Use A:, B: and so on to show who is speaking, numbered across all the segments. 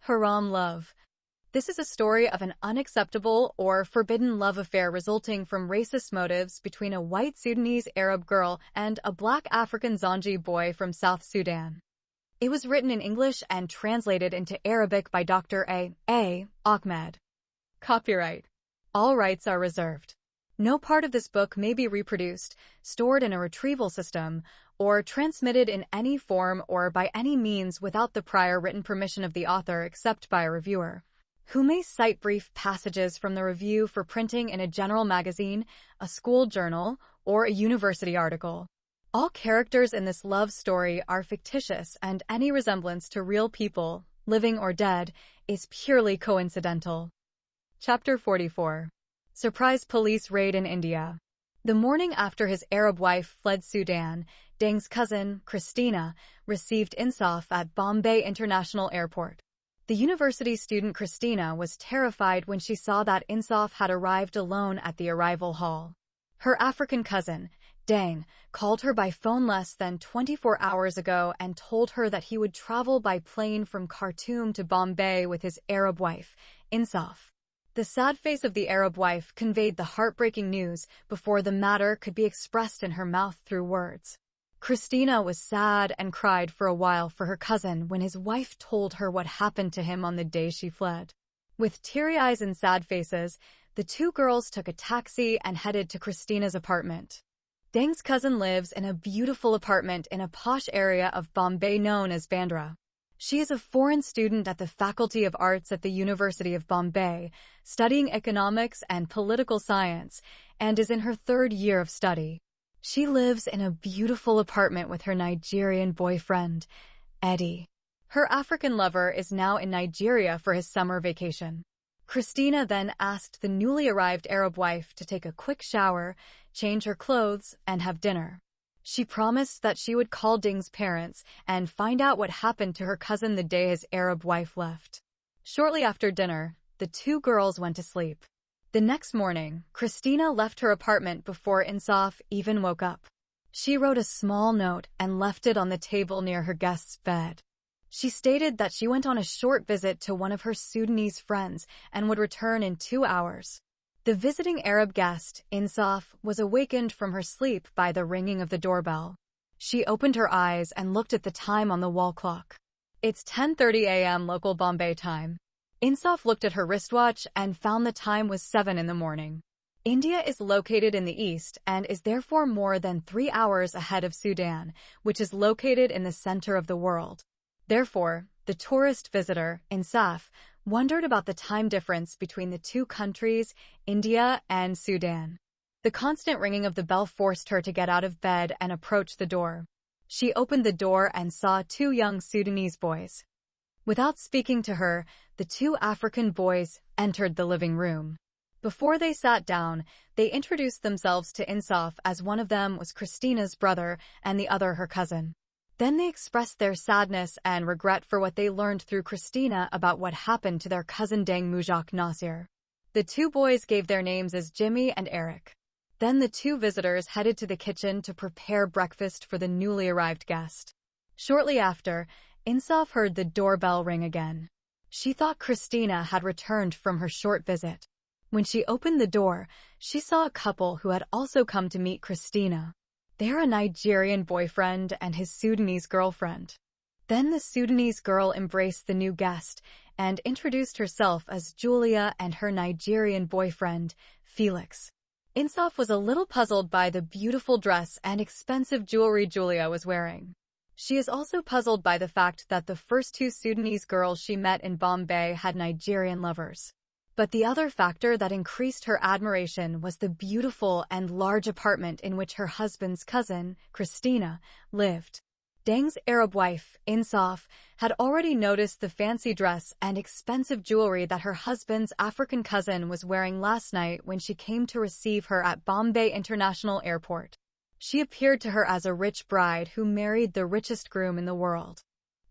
A: Haram love. This is a story of an unacceptable or forbidden love affair resulting from racist motives between a white Sudanese Arab girl and a black African Zanji boy from South Sudan. It was written in English and translated into Arabic by Dr. A. Ahmed. Copyright. All rights are reserved. No part of this book may be reproduced, stored in a retrieval system, or transmitted in any form or by any means without the prior written permission of the author except by a reviewer, who may cite brief passages from the review for printing in a general magazine, a school journal, or a university article. All characters in this love story are fictitious, and any resemblance to real people, living or dead, is purely coincidental. Chapter 44. Surprise police raid in India. The morning after his Arab wife fled Sudan, Deng's cousin, Christina, received Insaf at Bombay International Airport. The university student Christina was terrified when she saw that Insaf had arrived alone at the arrival hall. Her African cousin, Deng, called her by phone less than 24 hours ago and told her that he would travel by plane from Khartoum to Bombay with his Arab wife, Insaf. The sad face of the Arab wife conveyed the heartbreaking news before the matter could be expressed in her mouth through words. Christina was sad and cried for a while for her cousin when his wife told her what happened to him on the day she fled. With teary eyes and sad faces, the two girls took a taxi and headed to Christina's apartment. Deng's cousin lives in a beautiful apartment in a posh area of Bombay known as Bandra. She is a foreign student at the Faculty of Arts at the University of Bombay, studying economics and political science, and is in her third year of study. She lives in a beautiful apartment with her Nigerian boyfriend, Eddie. Her African lover is now in Nigeria for his summer vacation. Christina then asked the newly arrived Arab wife to take a quick shower, change her clothes, and have dinner. She promised that she would call Deng's parents and find out what happened to her cousin the day his Arab wife left. Shortly after dinner, the two girls went to sleep. The next morning, Christina left her apartment before Insaf even woke up. She wrote a small note and left it on the table near her guest's bed. She stated that she went on a short visit to one of her Sudanese friends and would return in 2 hours. The visiting Arab guest, Insaf, was awakened from her sleep by the ringing of the doorbell. She opened her eyes and looked at the time on the wall clock. It's 10:30 a.m. local Bombay time. Insaf looked at her wristwatch and found the time was 7 in the morning. India is located in the east and is therefore more than 3 hours ahead of Sudan, which is located in the center of the world. Therefore, the tourist visitor, Insaf, wondered about the time difference between the two countries, India and Sudan. The constant ringing of the bell forced her to get out of bed and approach the door. She opened the door and saw two young Sudanese boys. Without speaking to her, the two African boys entered the living room. Before they sat down, they introduced themselves to Insaf as one of them was Christina's brother and the other her cousin. Then they expressed their sadness and regret for what they learned through Christina about what happened to their cousin Deng Mujak Nasir. The two boys gave their names as Jimmy and Eric. Then the two visitors headed to the kitchen to prepare breakfast for the newly arrived guest. Shortly after, Insaf heard the doorbell ring again. She thought Christina had returned from her short visit. When she opened the door, she saw a couple who had also come to meet Christina. They're a Nigerian boyfriend and his Sudanese girlfriend. Then the Sudanese girl embraced the new guest and introduced herself as Julia and her Nigerian boyfriend, Felix. Insaf was a little puzzled by the beautiful dress and expensive jewelry Julia was wearing. She is also puzzled by the fact that the first two Sudanese girls she met in Bombay had Nigerian lovers. But the other factor that increased her admiration was the beautiful and large apartment in which her husband's cousin, Christina, lived. Deng's Arab wife, Insaf, had already noticed the fancy dress and expensive jewelry that her husband's African cousin was wearing last night when she came to receive her at Bombay International Airport. She appeared to her as a rich bride who married the richest groom in the world.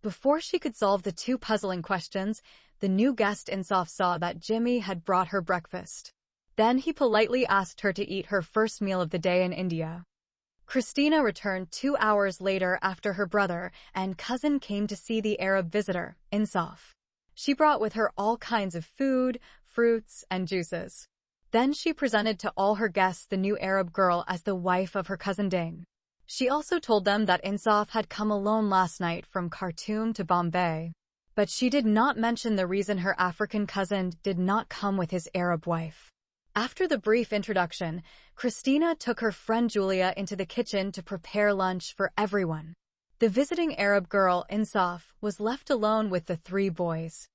A: Before she could solve the two puzzling questions, the new guest Insaf saw that Jimmy had brought her breakfast. Then he politely asked her to eat her first meal of the day in India. Christina returned 2 hours later after her brother and cousin came to see the Arab visitor, Insaf. She brought with her all kinds of food, fruits, and juices. Then she presented to all her guests the new Arab girl as the wife of her cousin Ding. She also told them that Insaf had come alone last night from Khartoum to Bombay. But she did not mention the reason her African cousin did not come with his Arab wife. After the brief introduction, Christina took her friend Julia into the kitchen to prepare lunch for everyone. The visiting Arab girl, Insaf, was left alone with the three boys.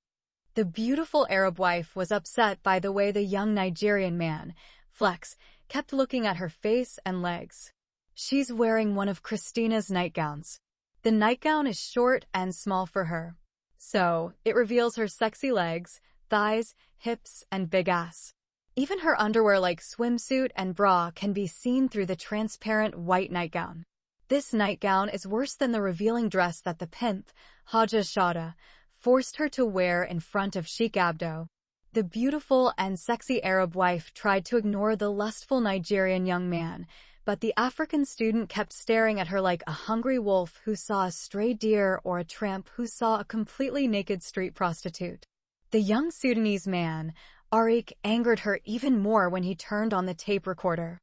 A: The beautiful Arab wife was upset by the way the young Nigerian man, Flex, kept looking at her face and legs. She's wearing one of Christina's nightgowns. The nightgown is short and small for her, so it reveals her sexy legs, thighs, hips, and big ass. Even her underwear like swimsuit and bra can be seen through the transparent white nightgown. This nightgown is worse than the revealing dress that the pimp, Haja Shada, forced her to wear in front of Sheikh Abdo. The beautiful and sexy Arab wife tried to ignore the lustful Nigerian young man, but the African student kept staring at her like a hungry wolf who saw a stray deer or a tramp who saw a completely naked street prostitute. The young Sudanese man, Arik, angered her even more when he turned on the tape recorder.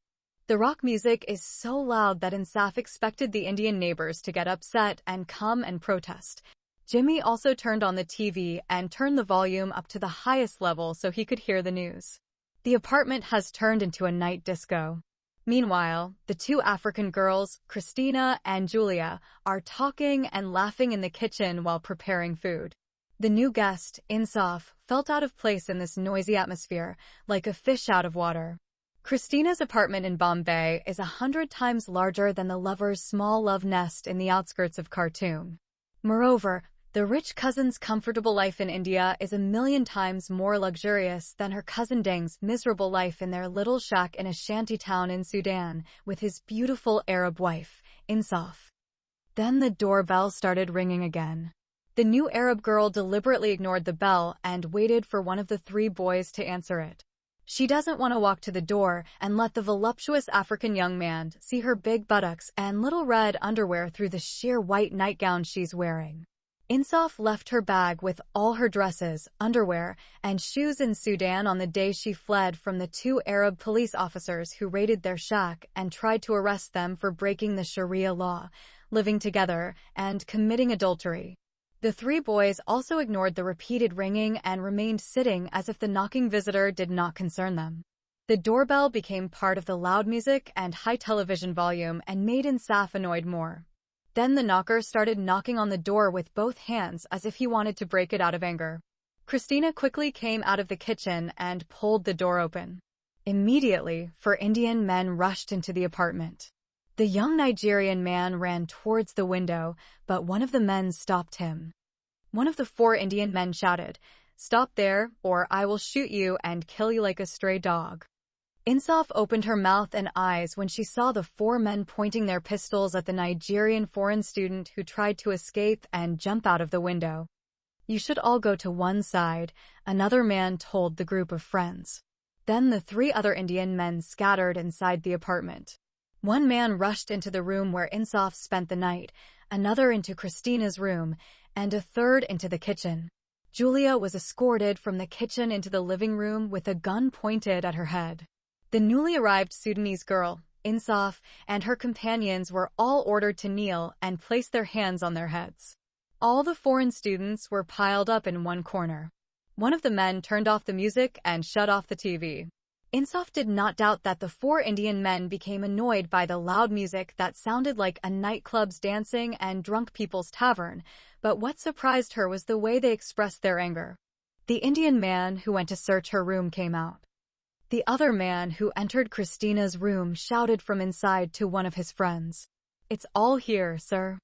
A: The rock music is so loud that Insaf expected the Indian neighbors to get upset and come and protest. Jimmy also turned on the TV and turned the volume up to the highest level so he could hear the news. The apartment has turned into a night disco. Meanwhile, the two African girls, Christina and Julia, are talking and laughing in the kitchen while preparing food. The new guest, Insaf, felt out of place in this noisy atmosphere, like a fish out of water. Christina's apartment in Bombay is 100 times larger than the lover's small love nest in the outskirts of Khartoum. Moreover, the rich cousin's comfortable life in India is 1,000,000 times more luxurious than her cousin Deng's miserable life in their little shack in a shanty town in Sudan with his beautiful Arab wife, Insaf. Then the doorbell started ringing again. The new Arab girl deliberately ignored the bell and waited for one of the three boys to answer it. She doesn't want to walk to the door and let the voluptuous African young man see her big buttocks and little red underwear through the sheer white nightgown she's wearing. Insaf left her bag with all her dresses, underwear, and shoes in Sudan on the day she fled from the two Arab police officers who raided their shack and tried to arrest them for breaking the Sharia law, living together, and committing adultery. The three boys also ignored the repeated ringing and remained sitting as if the knocking visitor did not concern them. The doorbell became part of the loud music and high television volume and made Insaf annoyed more. Then the knocker started knocking on the door with both hands as if he wanted to break it out of anger. Christina quickly came out of the kitchen and pulled the door open. Immediately, 4 Indian men rushed into the apartment. The young Nigerian man ran towards the window, but one of the men stopped him. One of the 4 Indian men shouted, "Stop there, or I will shoot you and kill you like a stray dog." Insaf opened her mouth and eyes when she saw the 4 men pointing their pistols at the Nigerian foreign student who tried to escape and jump out of the window. "You should all go to one side," another man told the group of friends. Then the 3 other Indian men scattered inside the apartment. One man rushed into the room where Insaf spent the night, another into Christina's room, and a third into the kitchen. Julia was escorted from the kitchen into the living room with a gun pointed at her head. The newly arrived Sudanese girl, Insaf, and her companions were all ordered to kneel and place their hands on their heads. All the foreign students were piled up in one corner. One of the men turned off the music and shut off the TV. Insaf did not doubt that the 4 Indian men became annoyed by the loud music that sounded like a nightclub's dancing and drunk people's tavern, but what surprised her was the way they expressed their anger. The Indian man who went to search her room came out. The other man who entered Christina's room shouted from inside to one of his friends, "It's all here, sir."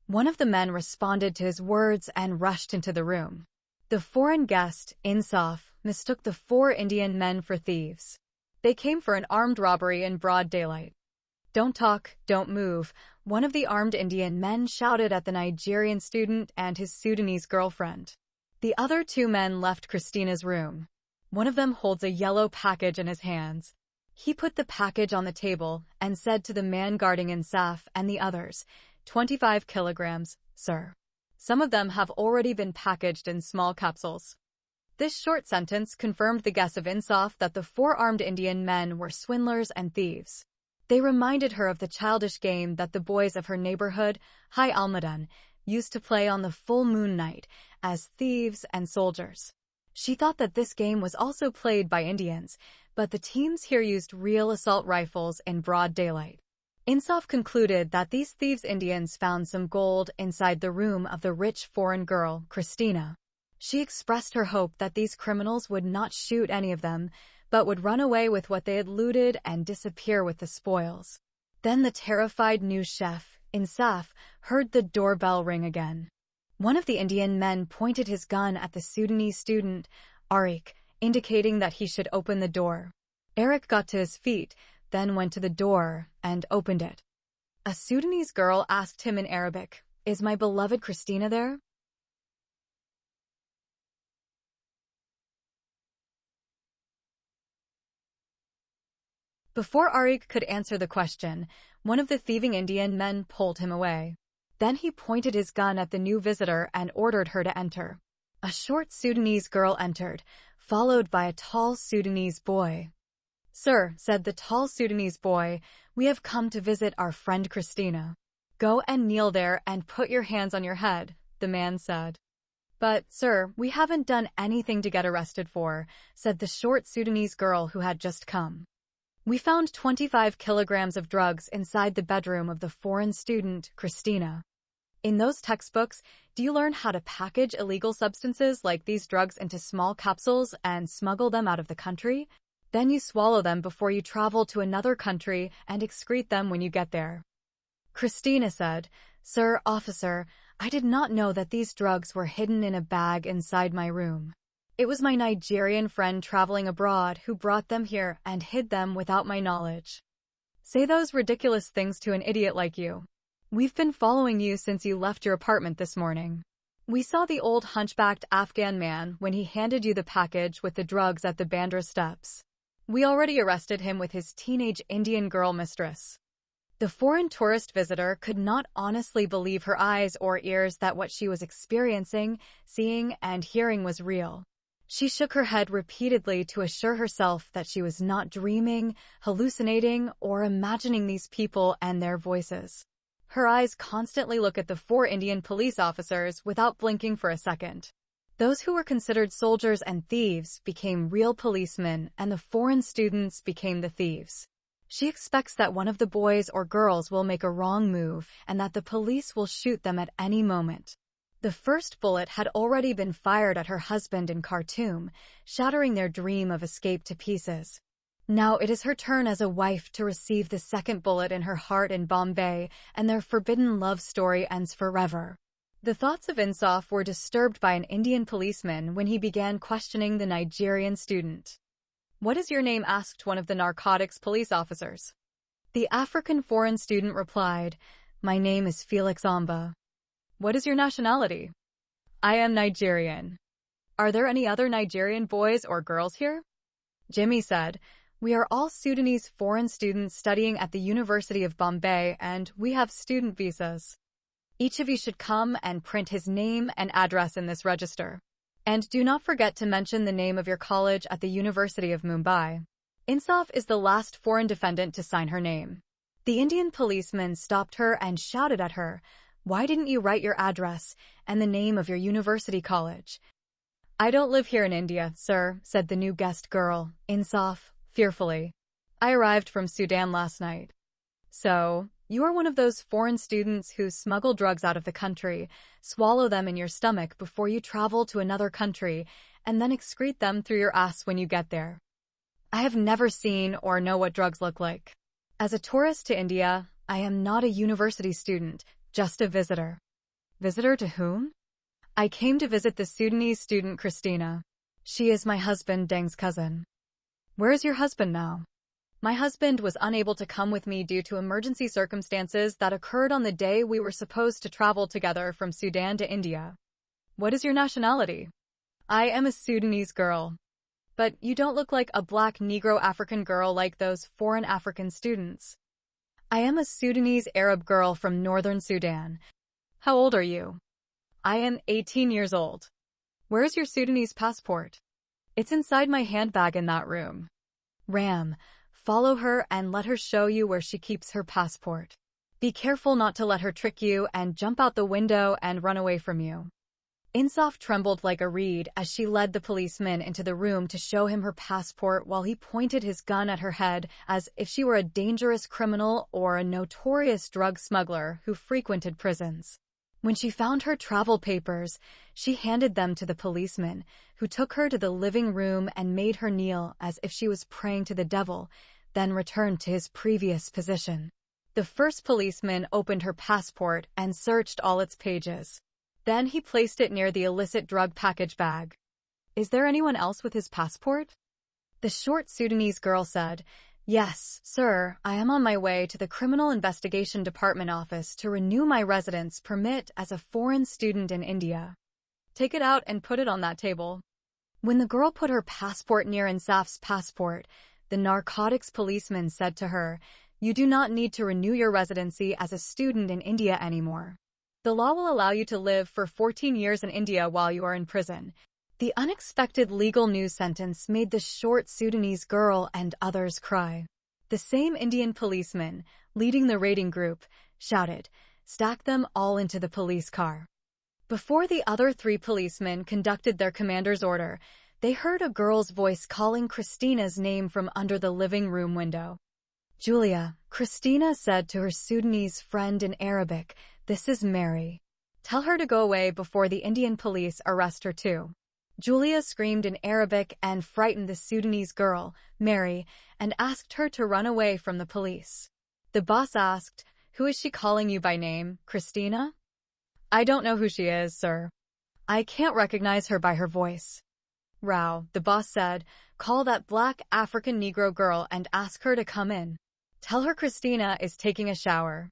A: One of the men responded to his words and rushed into the room. The foreign guest, Insaf, mistook the 4 Indian men for thieves. They came for an armed robbery in broad daylight. "Don't talk, don't move," one of the armed Indian men shouted at the Nigerian student and his Sudanese girlfriend. The other 2 men left Christina's room. One of them holds a yellow package in his hands. He put the package on the table and said to the man guarding Insaf and the others, 25 kilograms, sir." Some of them have already been packaged in small capsules. This short sentence confirmed the guess of Insaf that the four-armed Indian men were swindlers and thieves. They reminded her of the childish game that the boys of her neighborhood, High Almaden, used to play on the full moon night as thieves and soldiers. She thought that this game was also played by Indians, but the teams here used real assault rifles in broad daylight. Insaf concluded that these thieves Indians found some gold inside the room of the rich foreign girl, Christina. She expressed her hope that these criminals would not shoot any of them, but would run away with what they had looted and disappear with the spoils. Then the terrified new chef, Insaf, heard the doorbell ring again. One of the Indian men pointed his gun at the Sudanese student, Arik, indicating that he should open the door. Eric got to his feet, then went to the door and opened it. A Sudanese girl asked him in Arabic, "Is my beloved Christina there?" Before Arik could answer the question, one of the thieving Indian men pulled him away. Then he pointed his gun at the new visitor and ordered her to enter. A short Sudanese girl entered, followed by a tall Sudanese boy. "Sir," said the tall Sudanese boy, "we have come to visit our friend Christina." "Go and kneel there and put your hands on your head," the man said. "But, sir, we haven't done anything to get arrested for," said the short Sudanese girl who had just come. "We found 25 kilograms of drugs inside the bedroom of the foreign student, Christina." "In those textbooks, do you learn how to package illegal substances like these drugs into small capsules and smuggle them out of the country? Then you swallow them before you travel to another country and excrete them when you get there." Christina said, "Sir, officer, I did not know that these drugs were hidden in a bag inside my room. It was my Nigerian friend traveling abroad who brought them here and hid them without my knowledge." "Say those ridiculous things to an idiot like you. We've been following you since you left your apartment this morning. We saw the old hunchbacked Afghan man when he handed you the package with the drugs at the Bandra steps. We already arrested him with his teenage Indian girl mistress." The foreign tourist visitor could not honestly believe her eyes or ears that what she was experiencing, seeing, and hearing was real. She shook her head repeatedly to assure herself that she was not dreaming, hallucinating, or imagining these people and their voices. Her eyes constantly looked at the 4 Indian police officers without blinking for a second. Those who were considered soldiers and thieves became real policemen, and the foreign students became the thieves. She expects that one of the boys or girls will make a wrong move and that the police will shoot them at any moment. The first bullet had already been fired at her husband in Khartoum, shattering their dream of escape to pieces. Now it is her turn as a wife to receive the second bullet in her heart in Bombay, and their forbidden love story ends forever. The thoughts of Insaf were disturbed by an Indian policeman when he began questioning the Nigerian student. "What is your name?" asked one of the narcotics police officers. The African foreign student replied, "My name is Felix Amba." "What is your nationality?" "I am Nigerian." "Are there any other Nigerian boys or girls here?" Jimmy said, "We are all Sudanese foreign students studying at the University of Bombay, and we have student visas. Each of you should come and print his name and address in this register. And do not forget to mention the name of your college at the University of Mumbai." Insaf is the last foreign defendant to sign her name. The Indian policeman stopped her and shouted at her, "Why didn't you write your address and the name of your university college?" "I don't live here in India, sir," said the new guest girl, Insaf, fearfully. "I arrived from Sudan last night." "So, you are one of those foreign students who smuggle drugs out of the country, swallow them in your stomach before you travel to another country, and then excrete them through your ass when you get there." "I have never seen or know what drugs look like. As a tourist to India, I am not a university student, just a visitor." "Visitor to whom?" "I came to visit the Sudanese student Christina. She is my husband Deng's cousin." "Where is your husband now?" "My husband was unable to come with me due to emergency circumstances that occurred on the day we were supposed to travel together from Sudan to India." "What is your nationality?" "I am a Sudanese girl." "But you don't look like a black Negro African girl like those foreign African students." "I am a Sudanese Arab girl from northern Sudan." "How old are you?" I am 18 years old. Where's your Sudanese passport? It's inside my handbag in that room. Ram, follow her and let her show you where she keeps her passport. Be careful not to let her trick you and jump out the window and run away from you. Insaf trembled like a reed as she led the policeman into the room to show him her passport while he pointed his gun at her head as if she were a dangerous criminal or a notorious drug smuggler who frequented prisons. When she found her travel papers, she handed them to the policeman, who took her to the living room and made her kneel as if she was praying to the devil, then returned to his previous position. The first policeman opened her passport and searched all its pages. Then he placed it near the illicit drug package bag. Is there anyone else with his passport? The short Sudanese girl said, Yes, sir, I am on my way to the Criminal Investigation Department office to renew my residence permit as a foreign student in India. Take it out and put it on that table. When the girl put her passport near Insaf's passport, the narcotics policeman said to her, You do not need to renew your residency as a student in India anymore. The law will allow you to live for 14 years in India while you are in prison. The unexpected legal news sentence made the short Sudanese girl and others cry. The same Indian policeman, leading the raiding group, shouted, Stack them all into the police car. Before the other 3 policemen conducted their commander's order, they heard a girl's voice calling Christina's name from under the living room window. Julia, Christina said to her Sudanese friend in Arabic, This is Mary. Tell her to go away before the Indian police arrest her too. Julia screamed in Arabic and frightened the Sudanese girl, Mary, and asked her to run away from the police. The boss asked, Who is she calling you by name, Christina? I don't know who she is, sir. I can't recognize her by her voice. Rao, the boss said, Call that black African Negro girl and ask her to come in. Tell her Christina is taking a shower.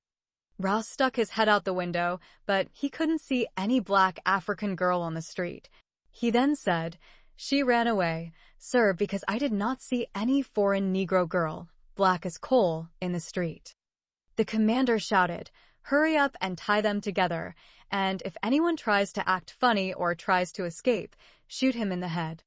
A: Rao stuck his head out the window, but he couldn't see any black African girl on the street. He then said, She ran away, sir, because I did not see any foreign Negro girl, black as coal, in the street. The commander shouted, Hurry up and tie them together, and if anyone tries to act funny or tries to escape, shoot him in the head.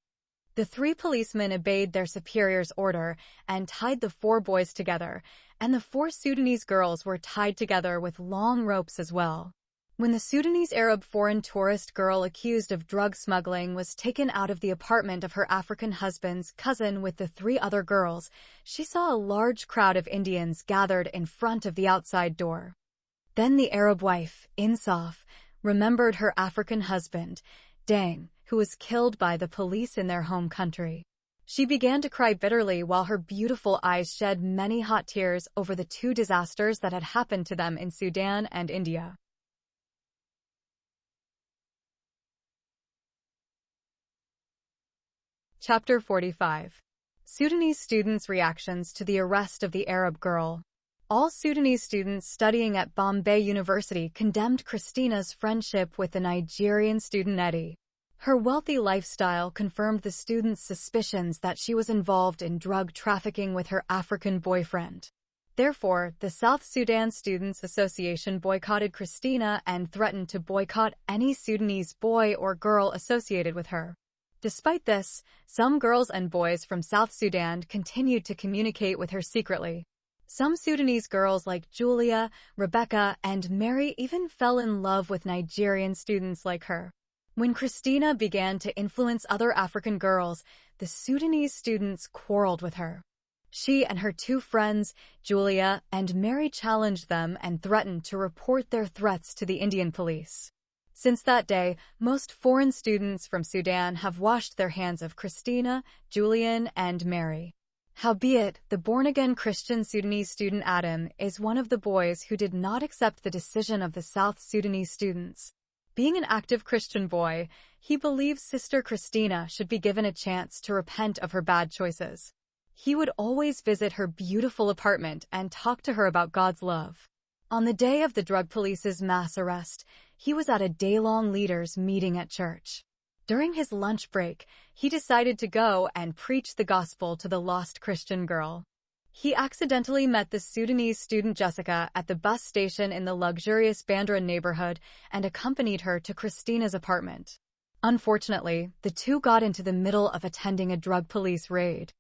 A: The 3 policemen obeyed their superior's order and tied the 4 boys together, and the 4 Sudanese girls were tied together with long ropes as well. When the Sudanese Arab foreign tourist girl accused of drug smuggling was taken out of the apartment of her African husband's cousin with the 3 other girls, she saw a large crowd of Indians gathered in front of the outside door. Then the Arab wife, Insaf, remembered her African husband, Dang, who was killed by the police in their home country. She began to cry bitterly while her beautiful eyes shed many hot tears over the 2 disasters that had happened to them in Sudan and India. Chapter 45. Sudanese students' reactions to the arrest of the Arab girl. All Sudanese students studying at Bombay University condemned Christina's friendship with the Nigerian student Eddie. Her wealthy lifestyle confirmed the students' suspicions that she was involved in drug trafficking with her African boyfriend. Therefore, the South Sudan Students Association boycotted Christina and threatened to boycott any Sudanese boy or girl associated with her. Despite this, some girls and boys from South Sudan continued to communicate with her secretly. Some Sudanese girls like Julia, Rebecca, and Mary even fell in love with Nigerian students like her. When Christina began to influence other African girls, the Sudanese students quarreled with her. She and her 2 friends, Julia and Mary, challenged them and threatened to report their threats to the Indian police. Since that day, most foreign students from Sudan have washed their hands of Christina, Julian, and Mary. Howbeit, the born-again Christian Sudanese student Adam is one of the boys who did not accept the decision of the South Sudanese students. Being an active Christian boy, he believes Sister Christina should be given a chance to repent of her bad choices. He would always visit her beautiful apartment and talk to her about God's love. On the day of the drug police's mass arrest, he was at a day-long leaders' meeting at church. During his lunch break, he decided to go and preach the gospel to the lost Christian girl. He accidentally met the Sudanese student Jessica at the bus station in the luxurious Bandra neighborhood and accompanied her to Christina's apartment. Unfortunately, the two got into the middle of attending a drug police raid.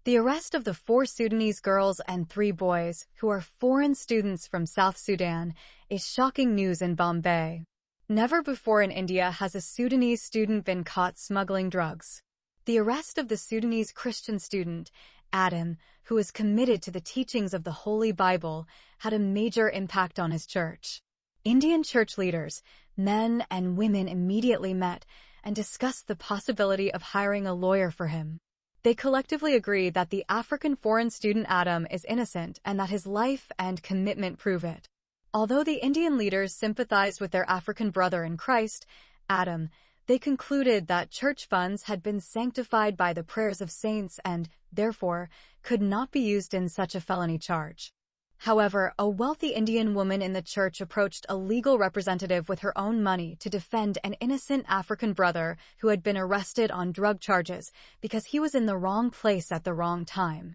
A: The arrest of the 4 Sudanese girls and 3 boys, who are foreign students from South Sudan, is shocking news in Bombay. Never before in India has a Sudanese student been caught smuggling drugs. The arrest of the Sudanese Christian student, Adam, who is committed to the teachings of the Holy Bible, had a major impact on his church. Indian church leaders, men and women, immediately met and discussed the possibility of hiring a lawyer for him. They collectively agree that the African foreign student Adam is innocent and that his life and commitment prove it. Although the Indian leaders sympathized with their African brother in Christ, Adam, they concluded that church funds had been sanctified by the prayers of saints and, therefore, could not be used in such a felony charge. However, a wealthy Indian woman in the church approached a legal representative with her own money to defend an innocent African brother who had been arrested on drug charges because he was in the wrong place at the wrong time.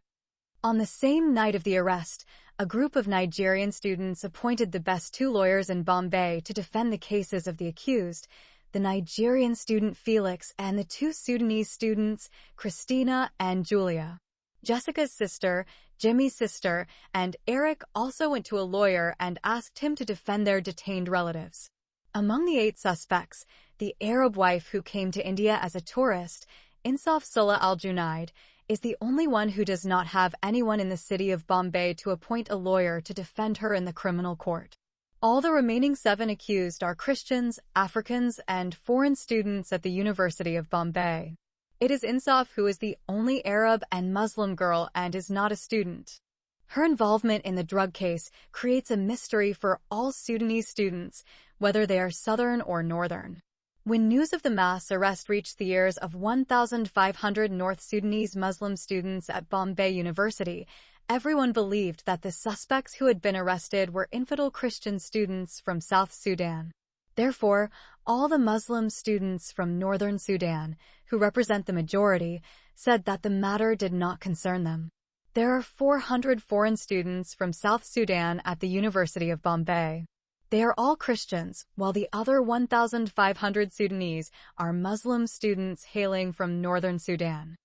A: On the same night of the arrest, a group of Nigerian students appointed the best 2 lawyers in Bombay to defend the cases of the accused, the Nigerian student Felix and the 2 Sudanese students, Christina and Julia. Jessica's sister, Jimmy's sister, and Eric also went to a lawyer and asked him to defend their detained relatives. Among the 8 suspects, the Arab wife who came to India as a tourist, Insaf Sullah al-Junaid, is the only one who does not have anyone in the city of Bombay to appoint a lawyer to defend her in the criminal court. All the remaining 7 accused are Christians, Africans, and foreign students at the University of Bombay. It is Insaf who is the only Arab and Muslim girl and is not a student. Her involvement in the drug case creates a mystery for all Sudanese students, whether they are Southern or Northern. When news of the mass arrest reached the ears of 1,500 North Sudanese Muslim students at Bombay University, everyone believed that the suspects who had been arrested were infidel Christian students from South Sudan. Therefore, all the Muslim students from Northern Sudan, who represent the majority, said that the matter did not concern them. There are 400 foreign students from South Sudan at the University of Bombay. They are all Christians, while the other 1,500 Sudanese are Muslim students hailing from Northern Sudan.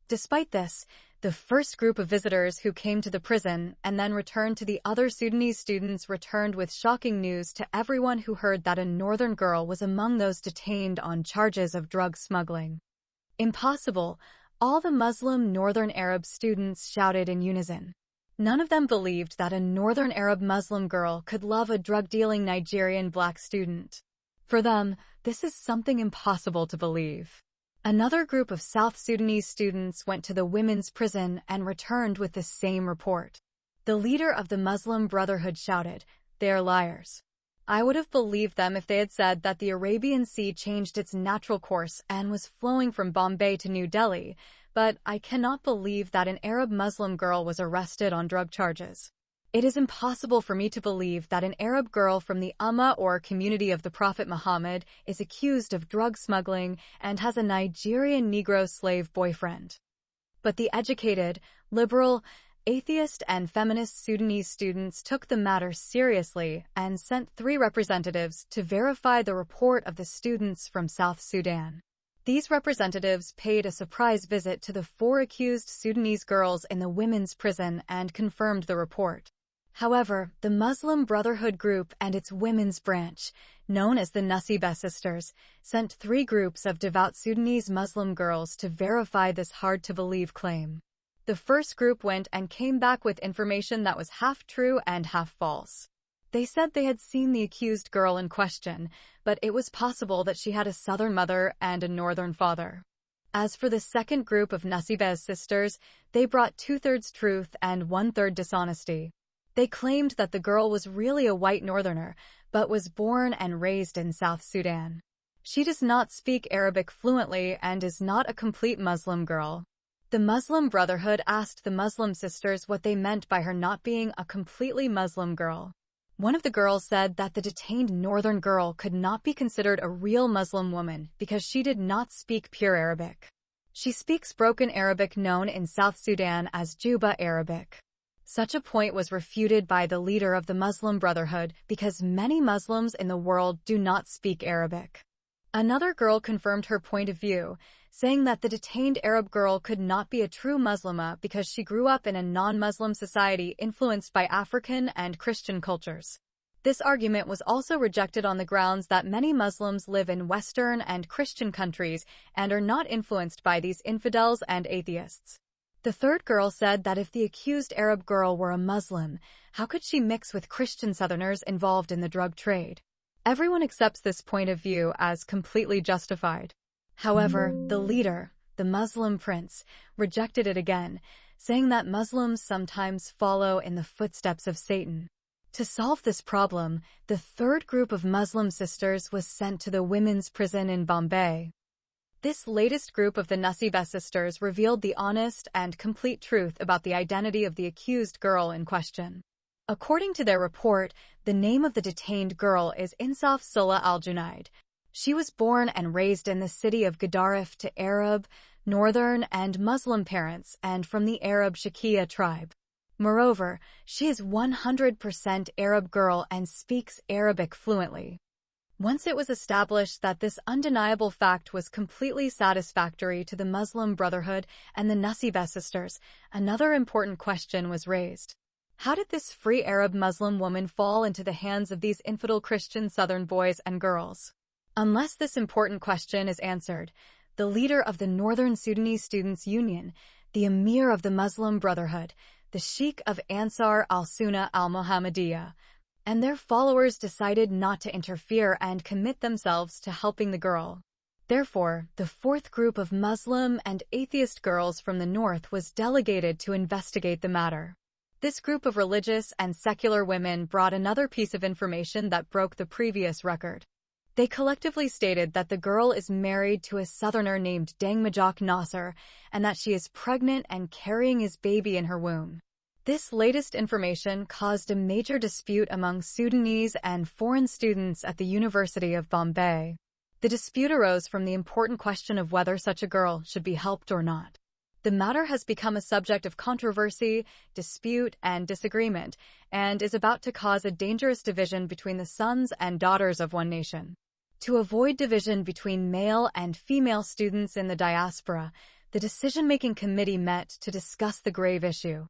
A: Despite this, the first group of visitors who came to the prison and then returned to the other Sudanese students returned with shocking news to everyone who heard that a Northern girl was among those detained on charges of drug smuggling. Impossible, all the Muslim Northern Arab students shouted in unison. None of them believed that a Northern Arab Muslim girl could love a drug-dealing Nigerian black student. For them, this is something impossible to believe. Another group of South Sudanese students went to the women's prison and returned with the same report. The leader of the Muslim Brotherhood shouted, "They are liars." I would have believed them if they had said that the Arabian Sea changed its natural course and was flowing from Bombay to New Delhi, but I cannot believe that an Arab Muslim girl was arrested on drug charges. It is impossible for me to believe that an Arab girl from the Ummah or community of the Prophet Muhammad is accused of drug smuggling and has a Nigerian Negro slave boyfriend. But the educated, liberal, atheist and feminist Sudanese students took the matter seriously and sent 3 representatives to verify the report of the students from South Sudan. These representatives paid a surprise visit to the 4 accused Sudanese girls in the women's prison and confirmed the report. However, the Muslim Brotherhood group and its women's branch, known as the Nasiba Sisters, sent 3 groups of devout Sudanese Muslim girls to verify this hard-to-believe claim. The first group went and came back with information that was half true and half false. They said they had seen the accused girl in question, but it was possible that she had a Southern mother and a Northern father. As for the second group of Nasiba's sisters, they brought 2/3 truth and 1/3 dishonesty. They claimed that the girl was really a white Northerner, but was born and raised in South Sudan. She does not speak Arabic fluently and is not a complete Muslim girl. The Muslim Brotherhood asked the Muslim sisters what they meant by her not being a completely Muslim girl. One of the girls said that the detained Northern girl could not be considered a real Muslim woman because she did not speak pure Arabic. She speaks broken Arabic known in South Sudan as Juba Arabic. Such a point was refuted by the leader of the Muslim Brotherhood because many Muslims in the world do not speak Arabic. Another girl confirmed her point of view, saying that the detained Arab girl could not be a true Muslimah because she grew up in a non-Muslim society influenced by African and Christian cultures. This argument was also rejected on the grounds that many Muslims live in Western and Christian countries and are not influenced by these infidels and atheists. The third girl said that if the accused Arab girl were a Muslim, how could she mix with Christian Southerners involved in the drug trade? Everyone accepts this point of view as completely justified. However, the leader, the Muslim prince, rejected it again, saying that Muslims sometimes follow in the footsteps of Satan. To solve this problem, the third group of Muslim sisters was sent to the women's prison in Bombay. This latest group of the Nasiba sisters revealed the honest and complete truth about the identity of the accused girl in question. According to their report, the name of the detained girl is Insaf Sulla al-Junaid. She was born and raised in the city of Gedaref to Arab, Northern, and Muslim parents and from the Arab Shakia tribe. Moreover, she is 100% Arab girl and speaks Arabic fluently. Once it was established that this undeniable fact was completely satisfactory to the Muslim Brotherhood and the Nasiba sisters, another important question was raised. How did this free Arab Muslim woman fall into the hands of these infidel Christian Southern boys and girls? Unless this important question is answered, the leader of the Northern Sudanese Students' Union, the Emir of the Muslim Brotherhood, the Sheikh of Ansar al-Sunnah al-Muhammadiyah, and their followers decided not to interfere and commit themselves to helping the girl. Therefore, the fourth group of Muslim and atheist girls from the north was delegated to investigate the matter. This group of religious and secular women brought another piece of information that broke the previous record. They collectively stated that the girl is married to a Southerner named Dangmajok Nasser and that she is pregnant and carrying his baby in her womb. This latest information caused a major dispute among Sudanese and foreign students at the University of Bombay. The dispute arose from the important question of whether such a girl should be helped or not. The matter has become a subject of controversy, dispute, and disagreement, and is about to cause a dangerous division between the sons and daughters of one nation. To avoid division between male and female students in the diaspora, the decision-making committee met to discuss the grave issue.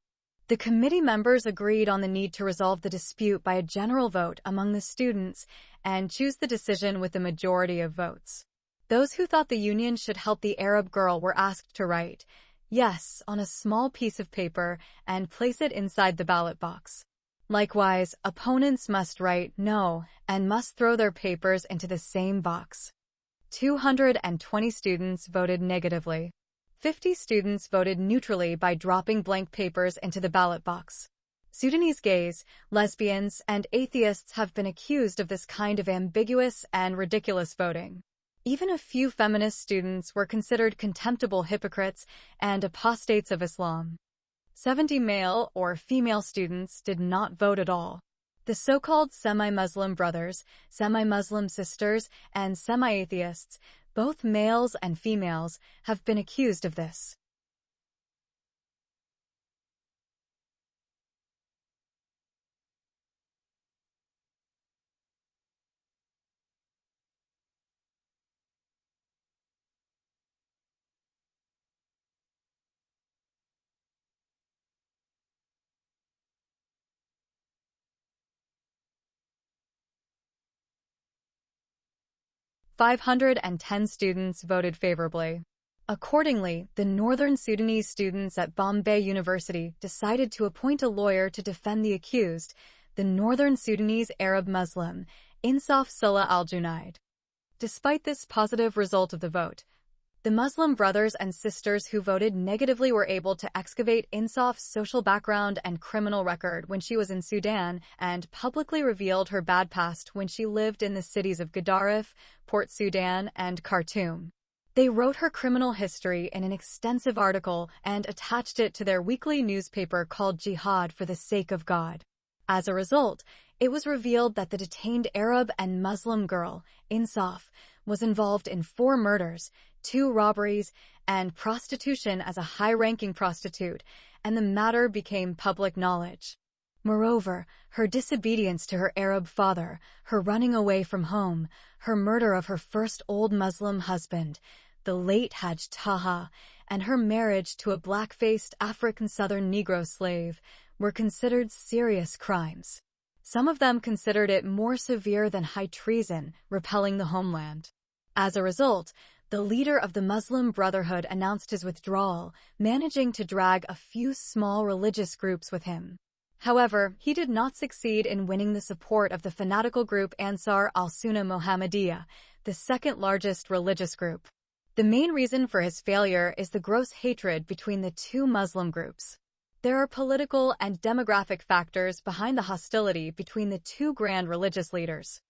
A: The committee members agreed on the need to resolve the dispute by a general vote among the students and choose the decision with a majority of votes. Those who thought the union should help the Arab girl were asked to write "yes" on a small piece of paper and place it inside the ballot box. Likewise, opponents must write "no" and must throw their papers into the same box. 220 students voted negatively. 50 students voted neutrally by dropping blank papers into the ballot box. Sudanese gays, lesbians, and atheists have been accused of this kind of ambiguous and ridiculous voting. Even a few feminist students were considered contemptible hypocrites and apostates of Islam. 70 male or female students did not vote at all. The so-called semi-Muslim brothers, semi-Muslim sisters, and semi-atheists, both males and females, have been accused of this. "510 students voted favorably. Accordingly, the Northern Sudanese students at Bombay University decided to appoint a lawyer to defend the accused, the Northern Sudanese Arab Muslim, Insaf Sulla al-Junaid. Despite this positive result of the vote, the Muslim brothers and sisters who voted negatively were able to excavate Insaf's social background and criminal record when she was in Sudan and publicly revealed her bad past when she lived in the cities of Gedaref, Port Sudan, and Khartoum. They wrote her criminal history in an extensive article and attached it to their weekly newspaper called Jihad for the Sake of God. As a result, it was revealed that the detained Arab and Muslim girl, Insaf, was involved in 4 murders, 2 robberies, and prostitution as a high-ranking prostitute, and the matter became public knowledge. Moreover, her disobedience to her Arab father, her running away from home, her murder of her first old Muslim husband, the late Hajj Taha, and her marriage to a black-faced African Southern Negro slave were considered serious crimes. Some of them considered it more severe than high treason, repelling the homeland. As a result, the leader of the Muslim Brotherhood announced his withdrawal, managing to drag a few small religious groups with him. However, he did not succeed in winning the support of the fanatical group Ansar al-Sunnah Mohammadiyah, the second largest religious group. The main reason for his failure is the gross hatred between the two Muslim groups. There are political and demographic factors behind the hostility between the two grand religious leaders.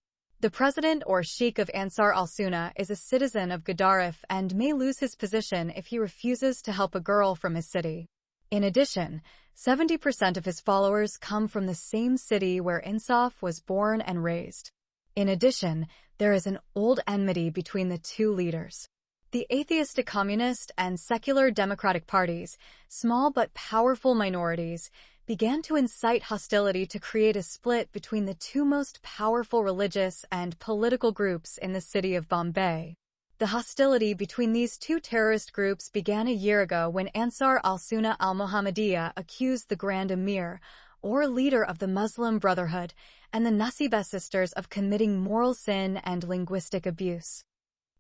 A: The president or sheikh of Ansar al-Sunnah is a citizen of Gadaref and may lose his position if he refuses to help a girl from his city. In addition, 70% of his followers come from the same city where Insaf was born and raised. In addition, there is an old enmity between the two leaders. The atheistic communist and secular democratic parties, small but powerful minorities, began to incite hostility to create a split between the two most powerful religious and political groups in the city of Bombay. The hostility between these two terrorist groups began a year ago when Ansar al-Sunnah al-Mohammadiyah accused the Grand Emir, or leader of the Muslim Brotherhood, and the Nasibah sisters of committing moral sin and linguistic abuse.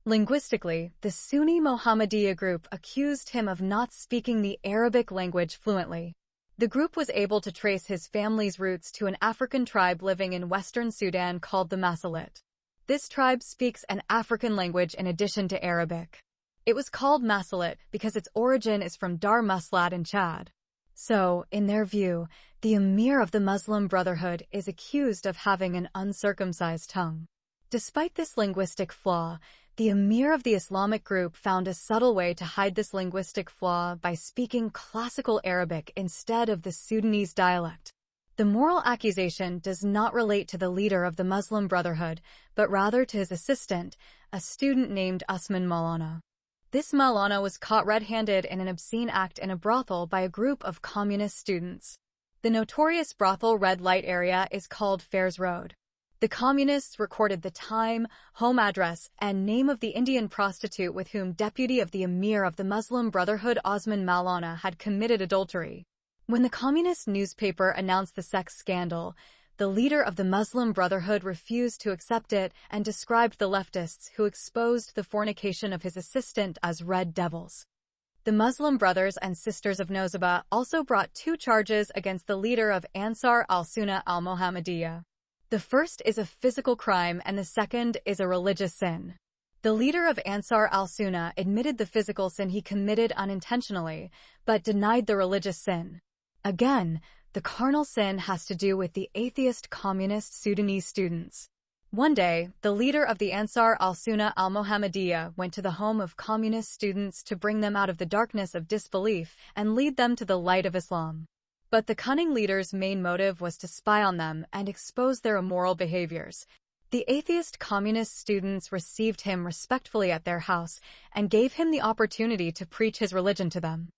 A: Linguistically, the Sunni Mohammadiyah group accused him of not speaking the Arabic language fluently. The group was able to trace his family's roots to an African tribe living in western Sudan called the Masalit. This tribe speaks an African language in addition to Arabic. It was called Masalit because its origin is from Dar Muslat in Chad. So, in their view, the emir of the Muslim Brotherhood is accused of having an uncircumcised tongue. Despite this linguistic flaw, the emir of the Islamic group found a subtle way to hide this linguistic flaw by speaking classical Arabic instead of the Sudanese dialect. The moral accusation does not relate to the leader of the Muslim Brotherhood, but rather to his assistant, a student named Usman Maulana. This Maulana was caught red-handed in an obscene act in a brothel by a group of communist students. The notorious brothel red light area is called Fairs Road. The communists recorded the time, home address, and name of the Indian prostitute with whom deputy of the emir of the Muslim Brotherhood Osman Maulana had committed adultery. When the communist newspaper announced the sex scandal, the leader of the Muslim Brotherhood refused to accept it and described the leftists who exposed the fornication of his assistant as red devils. The Muslim brothers and sisters of Nozaba also brought two charges against the leader of Ansar al-Sunnah al-Mohammadiyah. The first is a physical crime and the second is a religious sin. The leader of Ansar al-Sunnah admitted the physical sin he committed unintentionally, but denied the religious sin. Again, the carnal sin has to do with the atheist communist Sudanese students. One day, the leader of the Ansar al-Sunnah al-Mohammadiyah went to the home of communist students to bring them out of the darkness of disbelief and lead them to the light of Islam. But the cunning leader's main motive was to spy on them and expose their immoral behaviors. The atheist communist students received him respectfully at their house and gave him the opportunity to preach his religion to them.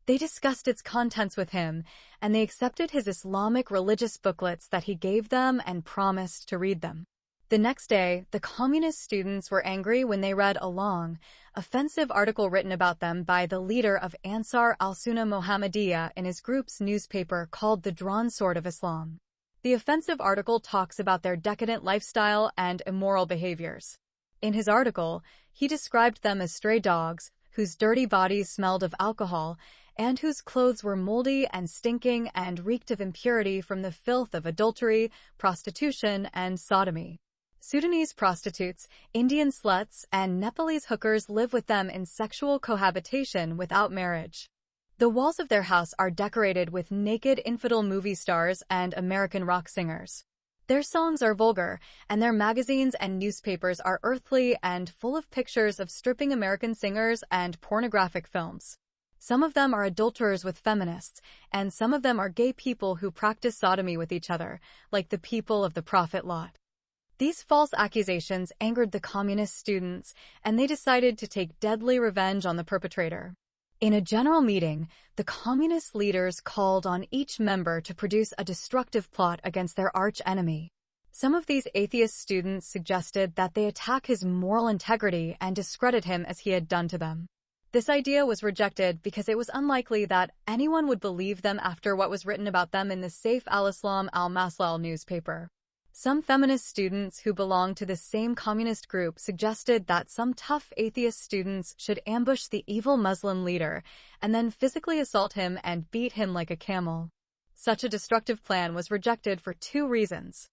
A: They discussed its contents with him, and they accepted his Islamic religious booklets that he gave them and promised to read them. The next day, the communist students were angry when they read a long, offensive article written about them by the leader of Ansar al-Sunnah Mohammadiyah in his group's newspaper called The Drawn Sword of Islam. The offensive article talks about their decadent lifestyle and immoral behaviors. In his article, he described them as stray dogs, whose dirty bodies smelled of alcohol, and whose clothes were moldy and stinking and reeked of impurity from the filth of adultery, prostitution, and sodomy. Sudanese prostitutes, Indian sluts, and Nepalese hookers live with them in sexual cohabitation without marriage. The walls of their house are decorated with naked infidel movie stars and American rock singers. Their songs are vulgar, and their magazines and newspapers are earthly and full of pictures of stripping American singers and pornographic films. Some of them are adulterers with feminists, and some of them are gay people who practice sodomy with each other, like the people of the Prophet Lot. These false accusations angered the communist students, and they decided to take deadly revenge on the perpetrator. In a general meeting, the communist leaders called on each member to produce a destructive plot against their arch-enemy. Some of these atheist students suggested that they attack his moral integrity and discredit him as he had done to them. This idea was rejected because it was unlikely that anyone would believe them after what was written about them in the Saif al-Islam al-Maslal newspaper. Some feminist students who belonged to the same communist group suggested that some tough atheist students should ambush the evil Muslim leader and then physically assault him and beat him like a camel. Such a destructive plan was rejected for two reasons.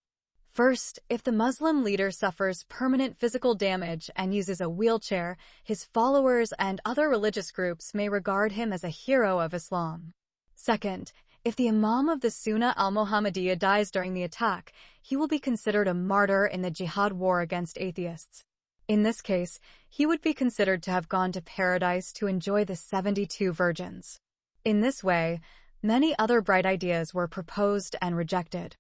A: First, if the Muslim leader suffers permanent physical damage and uses a wheelchair, his followers and other religious groups may regard him as a hero of Islam. Second, if the Imam of the Sunnah al-Muhammadiyah dies during the attack, he will be considered a martyr in the jihad war against atheists. In this case, he would be considered to have gone to paradise to enjoy the 72 virgins. In this way, many other bright ideas were proposed and rejected.